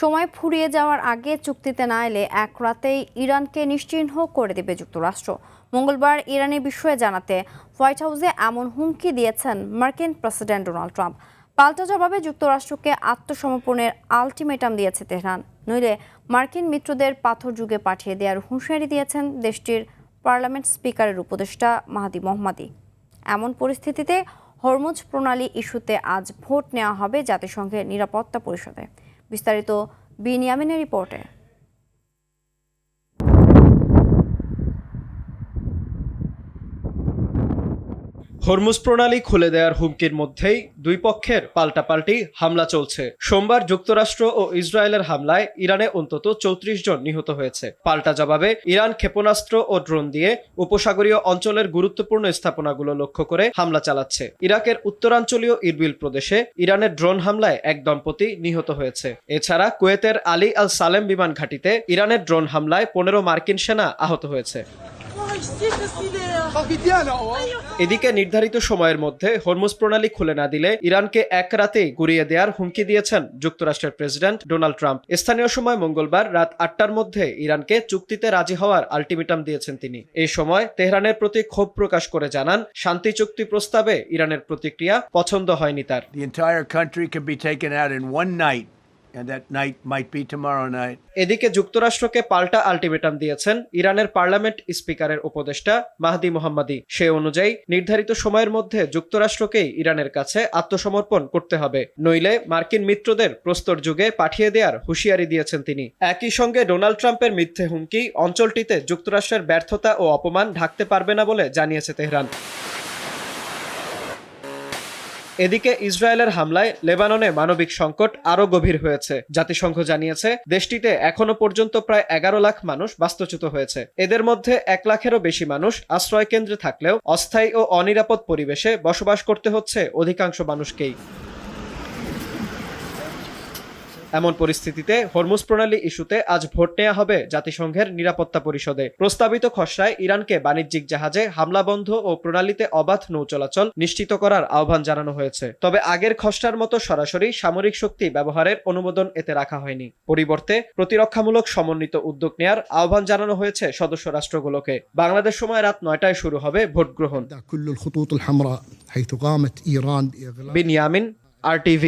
সময় ফুরিয়ে যাওয়ার আগে চুক্তিতে না এলে এক রাতেই ইরানকে নিশ্চিহ্ন করে দেবে যুক্তরাষ্ট্র। মঙ্গলবার ইরানি বিষয়ে জানাতে হোয়াইট হাউসে এমন হুমকি দিয়েছেন মার্কিন প্রেসিডেন্ট ডোনাল্ড ট্রাম্প। পাল্টা জবাবে যুক্তরাষ্ট্রকে আত্মসমর্পণের আলটিমেটাম দিয়েছে তেহরান, নইলে মার্কিন মিত্রদের পাথর যুগে পাঠিয়ে দেওয়ার হুঁশিয়ারি দিয়েছেন দেশটির পার্লামেন্ট স্পিকারের উপদেষ্টা মাহদি মোহাম্মদী। এমন পরিস্থিতিতে হরমুজ প্রণালী ইস্যুতে আজ ভোট নেওয়া হবে জাতিসংঘের নিরাপত্তা পরিষদে। বিস্তারিত বিনিয়ামিনের রিপোর্টে। হরমুজ প্রণালী খুলে দেওয়ার হুমকির মধ্যেই দুই পক্ষের পাল্টাপাল্টি হামলা চলছে। সোমবার যুক্তরাষ্ট্র ও ইসরায়েলের হামলায় ইরানে অন্তত ৩৪ জন নিহত হয়েছে। পাল্টা জবাবে ইরান ক্ষেপণাস্ত্র ও ড্রোন দিয়ে উপসাগরীয় অঞ্চলের গুরুত্বপূর্ণ স্থাপনাগুলো লক্ষ্য করে হামলা চালাচ্ছে। ইরাকের উত্তরাঞ্চলীয় ইরবিল প্রদেশে ইরানের ড্রোন হামলায় এক দম্পতি নিহত হয়েছে। এছাড়া কুয়েতের আলী আল সালেম বিমান ঘাঁটিতে ইরানের ড্রোন হামলায় ১৫ মার্কিন সেনা আহত হয়েছে। এদিকে নির্ধারিত সময়ের মধ্যে হরমুজ প্রণালী খুলে না দিলে ইরানকে এক রাতেই গুড়িয়ে দেওয়ার হুমকি দিয়েছেন যুক্তরাষ্ট্রের প্রেসিডেন্ট ডোনাল্ড ট্রাম্প। স্থানীয় সময় মঙ্গলবার রাত ৮টার মধ্যে ইরানকে চুক্তিতে রাজি হওয়ার আলটিমেটাম দিয়েছেন তিনি। এই সময় তেহরানের প্রতি ক্ষোভ প্রকাশ করে জানান, শান্তি চুক্তি প্রস্তাবে ইরানের প্রতিক্রিয়া পছন্দ হয়নি তার। And that night might be tomorrow night. এদিকে যুক্তরাষ্ট্রকে পাল্টা আলটিমেটাম দিয়েছেন ইরানের পার্লামেন্ট স্পিকারের উপদেষ্টা মাহদি মোহাম্মদী। সে অনুযায়ী নির্ধারিত সময়ের মধ্যে যুক্তরাষ্ট্রকেই ইরানের কাছে আত্মসমর্পণ করতে হবে, নইলে মার্কিন মিত্রদের প্রস্তর যুগে পাঠিয়ে দেওয়ার হুঁশিয়ারি দিয়েছেন তিনি। একই সঙ্গে ডোনাল্ড ট্রাম্পের মিথ্যে হুমকি অঞ্চলটিতে যুক্তরাষ্ট্রের ব্যর্থতা ও অপমান ঢাকতে পারবে না বলে জানিয়েছে তেহরান। এদিকে ইসরায়েলের হামলায় লেবাননে মানবিক সংকট আরও গভীর হয়েছে। জাতিসংঘ জানিয়েছে দেশটিতে এখনো পর্যন্ত প্রায় ১১ লাখ মানুষ বাস্তুচ্যুত হয়েছে। এদের মধ্যে ১ লাখেরও বেশি মানুষ আশ্রয় কেন্দ্রে থাকলেও অস্থায়ী ও অনিরাপদ পরিবেশে বসবাস করতে হচ্ছে অধিকাংশ মানুষকেই। এমন পরিস্থিতিতে হরমুজ প্রণালী ইস্যুতে আজ ভোট নেওয়া হবে জাতিসংঘের নিরাপত্তা পরিষদে। প্রস্তাবিত খসড়ায় ইরানকে বাণিজ্যিক জাহাজে হামলা বন্ধ ও প্রণালীতে অবাধ নৌ চলাচল নিশ্চিত করার আহ্বান জানানো হয়েছে। তবে আগের খসড়ার মতো সরাসরি সামরিক শক্তি ব্যবহারের অনুমোদন এতে রাখা হয়নি। পরিবর্তে প্রতিরক্ষামূলক সমন্বিত উদ্যোগ নেয়ার আহ্বান জানানো হয়েছে সদস্য রাষ্ট্রগুলোকে। বাংলাদেশ সময় রাত ৯টায় শুরু হবে ভোট গ্রহণ। বিনিয়ামিন, RTV।